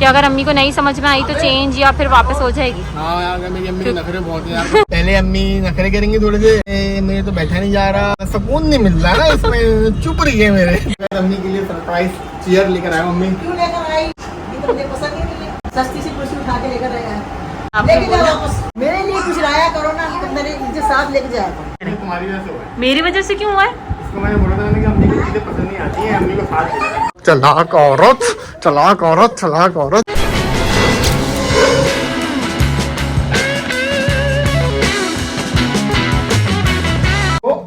कि अगर अम्मी को नहीं समझ में आई तो चेंज या फिर वापस हो जाएगी। हाँ यार, मेरी अम्मी के नखरे बहुत हैं यार। पहले अम्मी नखरे करेंगी थोड़े से, मेरे तो बैठा नहीं जा रहा, सुकून नहीं मिल रहा ना इसमें, चुप रही है मेरे। अम्मी के लिए सरप्राइज चेयर लेकर आया। मम्मी क्यों लेकर आई? तुमने पसंद नहीं मिली, सस्ती सी कुर्सी उठा के लेकर आया। आपने लेके बोला जाओ वापस। मेरे लिए कुछ लाया करो ना, तुम मेरे मुझे साथ लेके जाया करो। तुम्हारी वजह से हुआ है। मेरी वजह से क्यों हुआ है? इसको मैंने बोला था कि अम्मी को चीजें पसंद नहीं आती है, अम्मी को साथ ले जाना। चलाक औरत, चलाक औरत, चलाक औरत।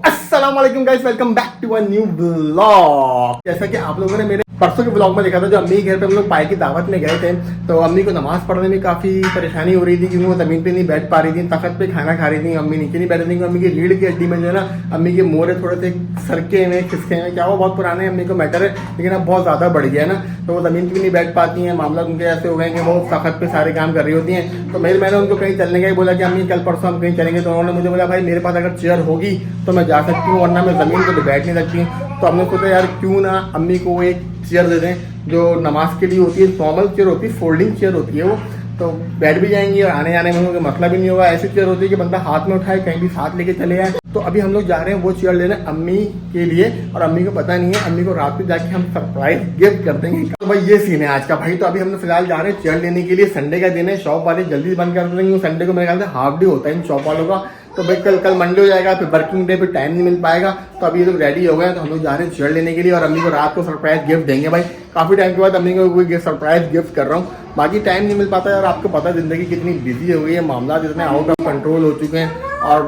अस्सलामुअलैकुम guys, welcome back to a new vlog. जैसा कि आप लोगों ने मेरे परसों के व्लॉग में देखा था, जो अम्मी के घर पे हम लोग पाए की दावत में गए थे, तो अम्मी को नमाज पढ़ने में काफ़ी परेशानी हो रही थी, क्योंकि वो ज़मीन पे नहीं बैठ पा रही थी, तख्त पे खाना खा रही थी। अम्मी नीचे नहीं बैठ रही थी, अम्मी की रीढ़ की हड्डी में जो है ना, अम्मी के मोरे थोड़े से सरके हुए खिसके हुए, क्या वो बहुत पुराने अम्मी को मैटर है, लेकिन अब बहुत ज़्यादा बढ़ गया है ना, तो वो ज़मीन पर नहीं बैठ पाती हैं। मामला उनके ऐसे हो गए कि वो तख्त पे सारे काम कर रही होती हैं। तो मैंने उनको कहीं चलने का ही बोला कि अम्मी कल परसों हम कहीं चलेंगे, तो उन्होंने मुझे बोला भाई मेरे पास अगर चेयर होगी तो मैं जा सकती हूँ, वरना मैं ज़मीन पर बैठ नहीं सकती। तो हमने सोचा यार क्यों ना अम्मी को एक चेयर दे दें जो नमाज के लिए होती है, नॉर्मल चेयर होती है, फोल्डिंग चेयर होती है वो, तो बैठ भी जाएंगी और आने जाने में कोई मसला भी नहीं होगा। ऐसी चेयर होती है कि बंदा हाथ में उठाए कहीं भी साथ लेके चले जाए। तो अभी हम लोग जा रहे हैं वो चेयर लेने अम्मी के लिए, और अम्मी को पता नहीं है, अम्मी को रात में जाके हम सरप्राइज गिफ्ट कर देंगे। तो भाई ये सीन है आज का भाई। तो अभी हम लोग फिलहाल जा रहे हैं चेयर लेने के लिए। संडे का दिन है, शॉप वाले जल्दी बंद कर देंगे, संडे को मेरे ख्याल से हाफ डे होता है इन शॉप वालों का। तो भाई कल मंडे हो जाएगा, फिर वर्किंग डे पे टाइम नहीं मिल पाएगा। तो अभी ये लोग रेडी हो गए, तो हम लोग जा रहे हैं चेयर लेने के लिए, और अम्मी को रात को सरप्राइज गिफ्ट देंगे। भाई काफी टाइम के बाद अम्मी को कोई सरप्राइज गिफ्ट कर रहा हूँ, बाकी टाइम नहीं मिल पाता यार। आपको पता है जिंदगी कितनी बिजी हो गई है, मामला इतने आउट ऑफ कंट्रोल हो चुके हैं, और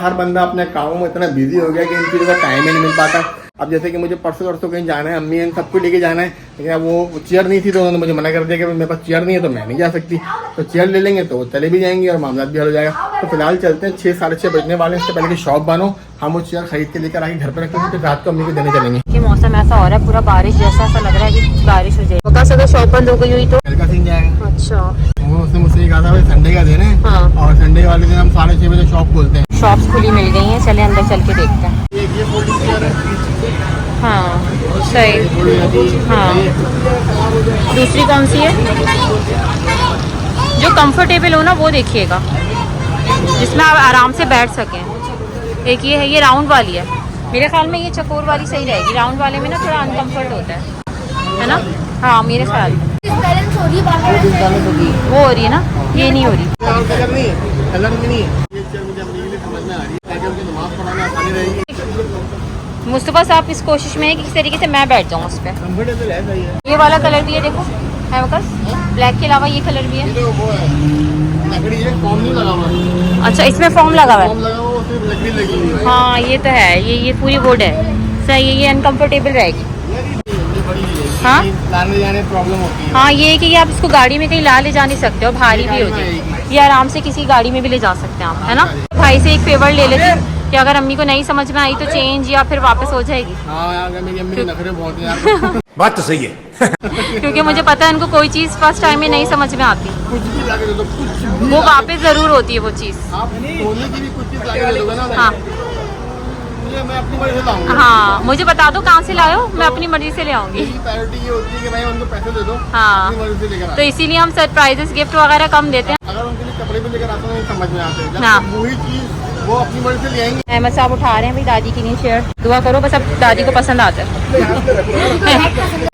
हर बंदा अपने कामों में इतना बिजी हो गया कि इन चीज़ों का टाइम ही नहीं मिल पाता। अब जैसे कि मुझे परसों कहीं जाना है, अम्मी इन सबको लेके जाना है, लेकिन अब वो चेयर नहीं थी, तो उन्होंने मुझे मना कर दिया कि मेरे पास चेयर नहीं है तो मैं नहीं जा सकती। तो चेयर ले लेंगे तो वो चले भी जाएंगे और मामला भी हल हो जाएगा। तो फिलहाल चलते हैं, 6 साढ़े 6 बजने वाले हैं, इससे पहले कि शॉप बनो, हम वो चेयर खरीद के लेकर आके घर पर रखेंगे, फिर रात को अम्मी को देने चलेंगे। कि मौसम ऐसा हो रहा है, पूरा बारिश जैसा, ऐसा लग रहा है कि बारिश हो जाएगी। बस अगर शॉप बंद हो गई हुई तो कल का सीन जाएगा। अच्छा, उसने मुझसे ये कहा था भाई संडे का दिन है, हाँ, और संडे वाले दिन हम 6:30 बजे शॉप खोलते हैं। शॉप्स खुली मिल गई हैं, चले अंदर चल के देखते हैं। ये फोल्डिंग चेयर है। हाँ सही। हाँ, दूसरी कौन सी है जो कंफर्टेबल हो ना, वो देखिएगा, जिसमें आप आराम से बैठ सकें। एक ये है, ये राउंड वाली है, मेरे ख्याल में ये चकोर वाली सही रहेगी। राउंड वाले में ना थोड़ा अनकंफर्ट होता है ना। हाँ मेरे ख्याल में वो हो रही है ना, ये नहीं हो रही। कलर नहीं है, कलर भी नहीं है। ये चेयर मुझे अपनी के लिए समझ में आ रही है, ताकि उनकी नमाज पढ़ाना आसानी रहेगी। मुस्तफा साहब इस कोशिश में है कि किस तरीके से मैं बैठ जाऊँ उस पर। कंफर्टेबल है, सही है। ये वाला कलर भी है, देखो है वकस, ब्लैक के अलावा ये कलर भी है। ये वो है, लकड़ी है, फॉर्म नहीं लगा हुआ है। अच्छा, इसमें फॉर्म लगा हुआ है। फॉर्म लगा हुआ, सिर्फ लकड़ी लगी हुई है। हाँ ये तो है, ये पूरी वुड है, सही है। ये अनकंफर्टेबल रहेगी। हाँ लाने जाने प्रॉब्लम होती है। हाँ, ये है कि आप इसको गाड़ी में कहीं ला ले जा नहीं सकते हो, भारी भी हो जाएगी। ये आराम से किसी गाड़ी में भी ले जा सकते हैं आप, है ना। भाई से एक फेवर ले लेते कि अगर अम्मी को नहीं समझ में आई तो चेंज या फिर वापस हो जाएगी। हाँ यार, मेरी अम्मी के नखरे बहुत हैं यार। बात तो सही है। क्योंकि मुझे पता है उनको कोई चीज़ फर्स्ट टाइम में नहीं समझ में आती, कुछ भी लाके दे दो, कुछ भी वो वापस ज़रूर होती है वो चीज़। आप सोने की भी कुछ चीज लाके दे दोगे ना, हाँ मैं अपनी मर्जी से लाऊंगा। हाँ, मुझे बता दो कहाँ से लाए हो, मैं अपनी मर्जी से ले आऊँगी। मेरी प्रायोरिटी ये होती है कि भाई उनको पैसे दे दो, हाँ, अपनी मर्जी से लेकर आओ। तो इसीलिए हम सरप्राइजेस गिफ्ट वगैरह कम देते हैं। अगर उनके लिए कपड़े भी लेकर आते हैं, समझ में आते हैं, जब हाँ, वही चीज वो अपनी मर्जी से ले आएंगे। अहमद साहब उठा रहे हैं भाई दादी की नहीं चेयर, दुआ करो बस अब दादी को पसंद आता है।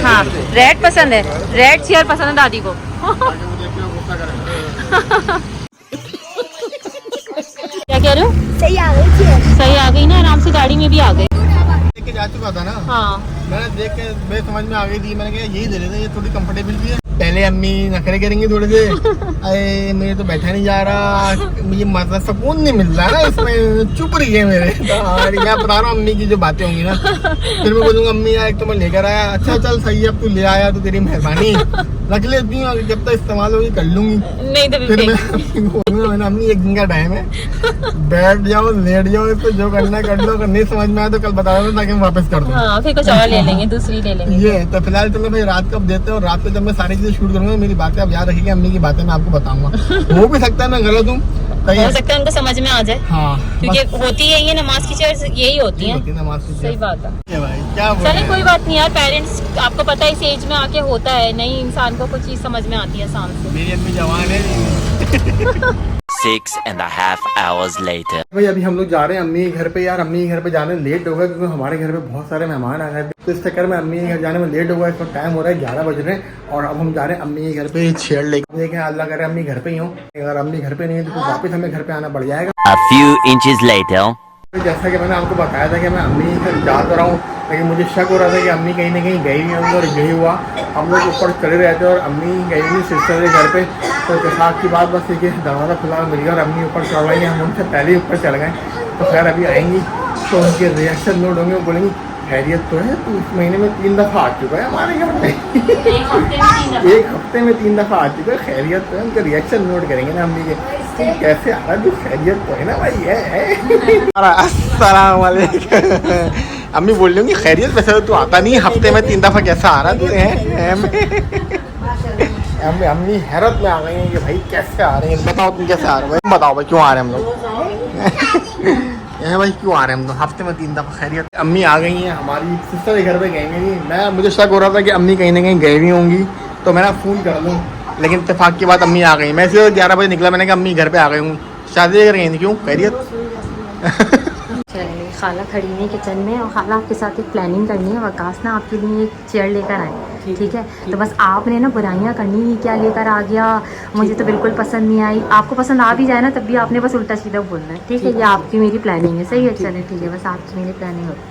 हाँ, रेड पसंद है, रेड चेयर पसंद है दादी को। क्या कह रहे हो? सही आ गई चेयर, सही आ गई ना, आराम से गाड़ी में भी आ गए। देख के जा चुका था ना, हाँ मैंने देख के मेरे समझ में आ गई थी, मैंने कहा यही दे देते, ये थोड़ी कंफर्टेबल भी है। पहले अम्मी नखरे करेंगी थोड़े से, अरे मेरे तो बैठा नहीं जा रहा, मुझे मतलब सुकून नहीं मिल रहा ना इसमें, चुप रही है मेरे। और यहाँ बता रहा हूँ अम्मी की जो बातें होंगी ना, फिर मैं बोलूँगा अम्मी यार एक तो मैं लेकर आया, अच्छा चल सही है, अब तू ले आया तो तेरी मेहरबानी, रख लेती हूँ, जब तक इस्तेमाल होगी कर लूंगी। नहीं तो फिर मैं बोलूँगा अम्मी एक दिन का टाइम है, बैठ जाओ लेट जाओ, इस पर जो करना कर लो, अगर नहीं समझ में आया तो कल बता दो ताकि हम वापस कर दूँ। हाँ, फिर कुछ और ले लेंगे, दूसरी ले लेंगे। ये तो फिलहाल चलो भाई रात को अब देते हैं, और रात को जब मैं सारी चीजें शूट करूंगा, मेरी बातें आप याद रखिएगा, अम्मी की बातें मैं आपको बताऊंगा। हो भी सकता है मैं गलत हूँ, हो सकता है उनको समझ में आ जाए। हाँ, क्योंकि होती है ये नमाज की चेयर यही होती है। नमाज की सही बात है। भाई क्या चले कोई बात नहीं यार, पेरेंट्स आपको पता है इस एज में आके होता है, नहीं इंसान इनको कुछ चीज़ समझ में आती है शाम से। मेरी अम्मी जवान है। 6.5 hours later. भाई अभी हम लोग जा रहे हैं अम्मी के घर पे। यार अम्मी के घर पे जाने लेट हो गया क्योंकि हमारे घर पे बहुत सारे मेहमान आ गए थे, तो इस चक्कर में अम्मी के घर जाने में लेट हो गया। इसको टाइम हो रहा है 11 बज रहे हैं और अब हम जा रहे हैं अम्मी के घर पे चेयर लेके। देखें अल्लाह करे अम्मी घर पे ही हो, अगर अम्मी घर पे नहीं है तो फिर वापस हमें घर पे आना पड़ जाएगा। A few inches later. जैसा कि मैंने आपको बताया था कि मैं अम्मी के घर जा तो रहा हूँ, लेकिन मुझे शक हो रहा था कि अम्मी कहीं ना कहीं गई हुई होंगी और यही हुआ। हम लोग ऊपर चले रहे थे और अम्मी गई हुई सिस्टर के घर पे, तो इत्तेफाक की बात बस ये दरवाज़ा खुला मिल गया और अम्मी ऊपर चढ़ रही हैं। हम उनसे पहले ही ऊपर चढ़ गए, तो खैर अभी आएंगी तो उनके रिएक्शन नोट होंगे। वो बोलेंगी खैरियत तो है, तो इस महीने में 3 दफ़ा आ चुका है हमारे घर में। एक हफ्ते में 3 दफ़ा आ चुका है, खैरियत तो है। उनके रिएक्शन नोट करेंगे ना अम्मी के, तो कैसे आ रहा है, जो खैरियत तो है ना भाई है। अस्सलाम वालेकुम। अम्मी बोल रही होंगी खैरियत, वैसे तो तू आता नहीं है, हफ्ते में 3 दफ़ा कैसा आ रहा तू है। अम्मी हैरत में आ गई हैं कि भाई कैसे आ रहे हैं। बताओ तुम कैसे आ रहे हो, बताओ भाई क्यों आ रहे हैं हम लोग। है भाई क्यों आ रहे हैं हम लोग हफ्ते में 3 दफ़ा। खैरियत अम्मी आ गई हैं, हमारी सिस्टर के घर पे गई नहीं। मुझे शक हो रहा था कि अम्मी कहीं ना कहीं गई हुई होंगी, तो मैं ना फ़ोन कर लूँ, लेकिन इत्तेफाक की बात अम्मी आ गई। मैं इसे 11 बजे निकला, मैंने कहा अम्मी घर पे आ गई हूँ, शादी कर गई थी। क्यों खैरियत। चलिए खाला खड़ी है किचन में और खाला आपके साथ एक प्लानिंग करनी है। वकास ना आपके लिए एक चेयर लेकर आए, ठीक है? तो बस आपने ना बुराइयां करनी ही, क्या लेकर आ गया, मुझे तो बिल्कुल पसंद नहीं आई। आपको पसंद आ भी जाए ना तब भी आपने बस उल्टा सीधा बोलना है, ठीक है? ये आपकी मेरी प्लानिंग है, सही है? चलिए ठीक है, बस आपकी मेरी प्लानिंग होती है।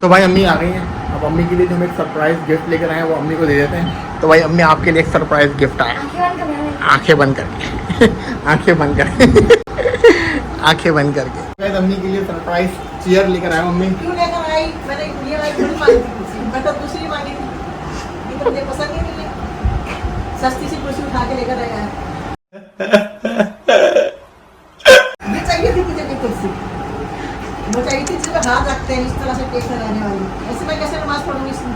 तो भाई अम्मी आ गई हैं, अब अम्मी के लिए जो हम एक सरप्राइज़ गिफ्ट लेकर आए हैं वो अम्मी को दे देते हैं। तो भाई अम्मी आपके लिए एक सरप्राइज़ गिफ्ट आया, आंखें बंद करके। आंखें बंद करके। आंखें बंद करके अम्मी के लिए सरप्राइज चेयर लेकर आया। मम्मी क्यों लेकर आई? मैंने ये वाली थोड़ी मांगी थी कुर्सी, मैं तो दूसरी मांगी थी। ये तो मुझे पसंद ही नहीं है, सस्ती सी कुर्सी उठा के लेकर आया है। ये चाहिए थी मुझे भी कुर्सी, वो चाहिए थी जिसमें हाथ रखते हैं इस तरह से टेक लगाने वाली। ऐसे मैं कैसे नमाज पढ़ूंगी इसमें?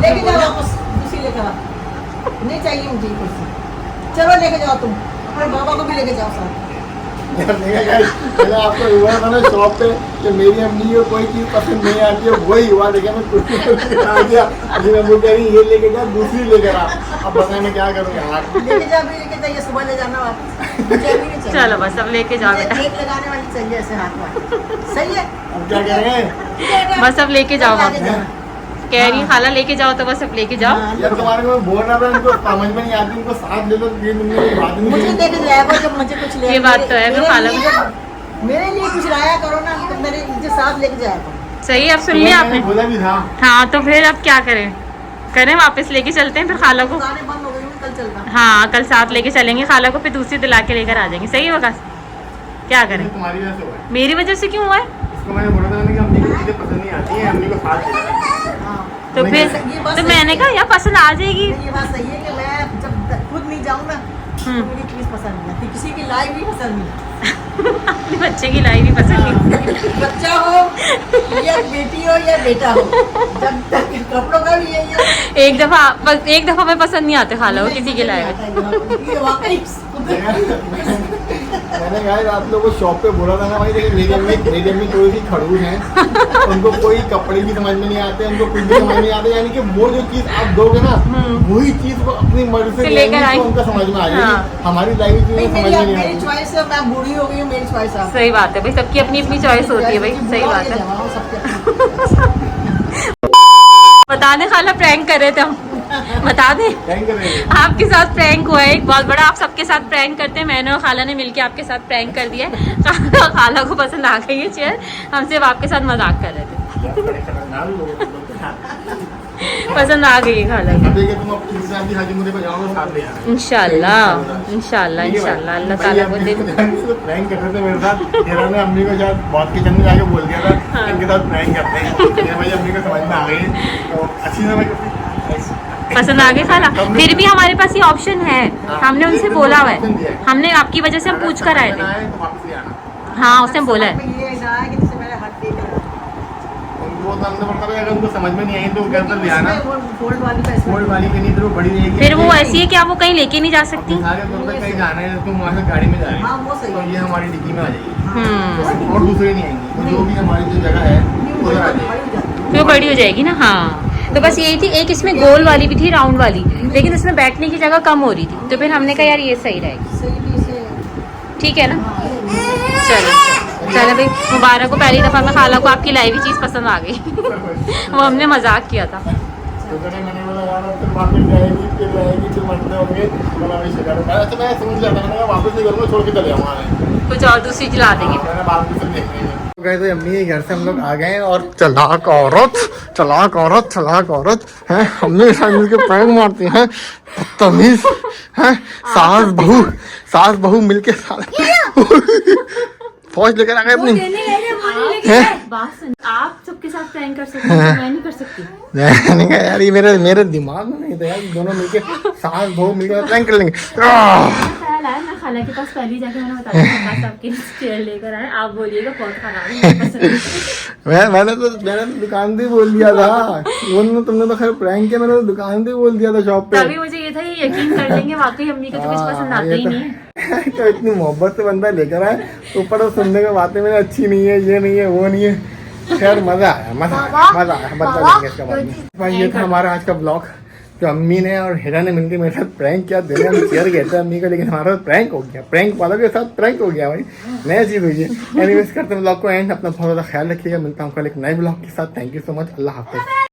लेके जाओ वापस, दूसरी लेकर आओ। नहीं चाहिए मुझे ये कुर्सी, चलो लेके जाओ तुम, अपने बाबा को भी लेके जाओ साथ। मैंने आपको हुआ था ना शॉप पे कि मेरी अम्मी को कोई चीज़ पसंद नहीं आती है, वही हुआ। देखिए मैं कुछ आ गया, अभी मैं बोल रही ये लेके जा, दूसरी लेकर आ। अब बताए मैं क्या करूँ यार। लेके जा, भी लेके जाइए, सुबह ले जाना वापस। मुझे अभी नहीं चाहिए। चलो बस अब लेके जाओ बेटा, टेक लगाने वाली चाहिए ऐसे हाथ वाली, सही है? अब क्या करेंगे, बस अब लेके जाओ वापस। कह रही खाला लेके जाओ, तो बस अब लेके जाओ। यार तुम्हारे को बोल रहा था, उनको समझ में नहीं आती, उनको साथ ले लो, ये बात नहीं। मुझे लेके जाएगा जब मुझे कुछ ले। ये बात तो है, मैं खाला मेरे लिए कुछ लाया करो ना, तो मेरे मुझे साथ लेके जाया करो। सही है, अब सुन लिया आपने। बोला भी था। हाँ तो फिर अब क्या करें वापस लेके चलते हैं फिर खाला को। दुकानें बंद हो गई, कल चलना। हाँ कल साथ लेके चलेंगे खाला को, फिर दूसरी दिला के लेकर आ जाएंगे। सही है वकास? क्या करें? तुम्हारी वजह से हुआ है। मेरी वजह से क्यों हुआ है? इसको मैंने बोला था कि अम्मी को चीजें पसंद नहीं आती है, अम्मी को साथ ले जाना। हाँ, तो मैं फिर ये बात तो सही मैंने है। कहा यार पसंद आ जाएगी। ये बात सही है कि मैं जब खुद नहीं जाऊँ ना तो मेरी चीज पसंद नहीं आती, किसी की लाई भी पसंद नहीं। अपने बच्चे की लाई भी पसंद नहीं। बच्चा हो या बेटी हो या बेटा हो, जब तक कपड़ों का भी यही है। एक दफा में पसंद नहीं आते खाला को किसी की लाई। ये वाकई मैंने कहा आप लोगों को शॉप पे बोला था ना भाई, देखिए मेरी अम्मी थोड़ी सी खड़ूस हैं, उनको कोई कपड़े भी समझ में नहीं आते, उनको कुछ भी समझ नहीं आते। यानी कि वो जो चीज आप दोगे ना वही चीज वो अपनी मर्जी से लेकर तो उनका समझ में आ जाएगी। हाँ। हमारी लाइफ में समझ में नहीं मेरी आती। चॉइस है, मैं बूढ़ी हो गई हूँ, मेरी चॉइस है। सही बात है भाई, सबकी अपनी अपनी चॉइस होती है भाई। सही बात है। बता दें खाला प्रैंक कर रहे थे हम, बता दें क्या कर रहे हैं? आपके साथ प्रैंक हुआ है एक बहुत बड़ा। आप सबके साथ प्रैंक करते हैं, मैंने और खाला ने मिलके आपके साथ प्रैंक कर दिया है। खाला को पसंद आ गई है चेयर, हम सिर्फ आपके साथ मजाक कर रहे थे। बड़े खतरनाक लोग हो तुम लोग। पसंद आ गई है खाला अब को। देखिए तुम अब किसी शादी हाजी मुझे पे जाओगे साथ ले आना। इंशाल्लाह इंशाल्लाह इंशाल्लाह अल्लाह ताला को दे। प्रैंक कर रहे थे मेरे साथ, तेरा ने अम्मी को शायद बहुत किचन में जाके बोल दिया था इनके साथ प्रैंक करते हैं। ये भाई अम्मी को समझ में आ गई तो अच्छी समझ पसंद आ गई खाला। फिर भी हमारे पास ये ऑप्शन है, हमने उनसे बोला हुआ है, हमने आपकी वजह से हम पूछ कर आए थे। वापस ले आना। हाँ उसने बोला है। ये ना है कि जैसे मैंने हाथ दे दिया, उनको हमने पड़ता है, अगर उनको समझ में नहीं आई तो घर पर ले आना। फोल्ड वाली पैसे फोल्ड वाली भी नहीं तो वो बड़ी रहेगी। फिर वो ऐसी है कि आप वो कहीं लेके नहीं जा सकती। सारे तौर पर कहीं जाना है तुम वहाँ से गाड़ी में जा रहे हाँ हो वो सही तो है। ये हमारी डिग्गी में आ जाएगी और दूसरे नहीं आएंगी। तो जो भी हमारी जो जगह है उधर आ जाएगी। फिर वो बड़ी हो जाएगी ना। हाँ तो बस यही थी। एक इसमें गोल वाली भी थी, राउंड वाली, लेकिन उसमें बैठने की जगह कम हो रही थी, तो फिर हमने कहा यार ये सही रहेगी। सही भी से ठीक है ना? चलो चलो भाई, मुबारक को पहली दफ़ा में खाला को आपकी लाई हुई चीज़ पसंद आ गई। वो हमने मजाक किया था। तो मैंने बोला यार अब फिर वापस जाएगी फिर मरते होंगे, बोला वही शिकार है। तो मैं सोच रहा था, मैंने कहा वापस नहीं करूँगा, छोड़ के चले जाऊँगा, कुछ और दूसरी चला देंगे। मैंने बाद में से देख रही है। तो गए तो अम्मी के घर से हम लोग आ गए और चलाक औरत हैं, अम्मी साथ मिलके प्रैंक मारती हैं, तमीज हैं, सास बहू मिलके फौज लेकर आ गए अपनी। बात सुन, आप सबके साथ प्रैंक कर सकते हैं, मैं नहीं कर सकती। मैंने कहा यार ये मेरे दिमाग में नहीं था यार, दोनों मिलके सास बहू मिलके प्रैंक कर लेंगे। ख्याल आया, मैं खाला के पास पहले जाके मैंने बताया आपके चेयर लेकर आए, आप बोलिएगा बहुत खराब है, पसंद नहीं। मैंने तो दुकान पे बोल दिया था, तुमने तो खैर प्रैंक किया, मैंने तो दुकान पे बोल दिया था शॉप पे। तभी मुझे ये था ये यकीन कर लेंगे वाकई अम्मी को तो कुछ पसंद आता ही नहीं है। तो इतनी मोहब्बत से बंदा लेकर आए, ऊपर तो सुनने की बातें मेरी अच्छी नहीं है, ये नहीं है, वो नहीं है। खैर मजा आया, बदला लेंगे इसका बाद में। भाई ये था हमारा आज का ब्लॉग, जो अम्मी ने और हिरा ने मिलकर मेरे साथ प्रैंक किया। दिन हम शेयर किया था अम्मी को, लेकिन हमारा प्रैंक हो गया, प्रैंक वालों के साथ प्रैंक हो गया भाई, नया चीज हुई है। एनीवेज करते हैं ब्लॉग को एंड, अपना बहुत ज़्यादा ख्याल रखिएगा, मिलता हूँ कल एक नए ब्लॉग के साथ। थैंक यू सो मच, अल्लाह हाफिज़।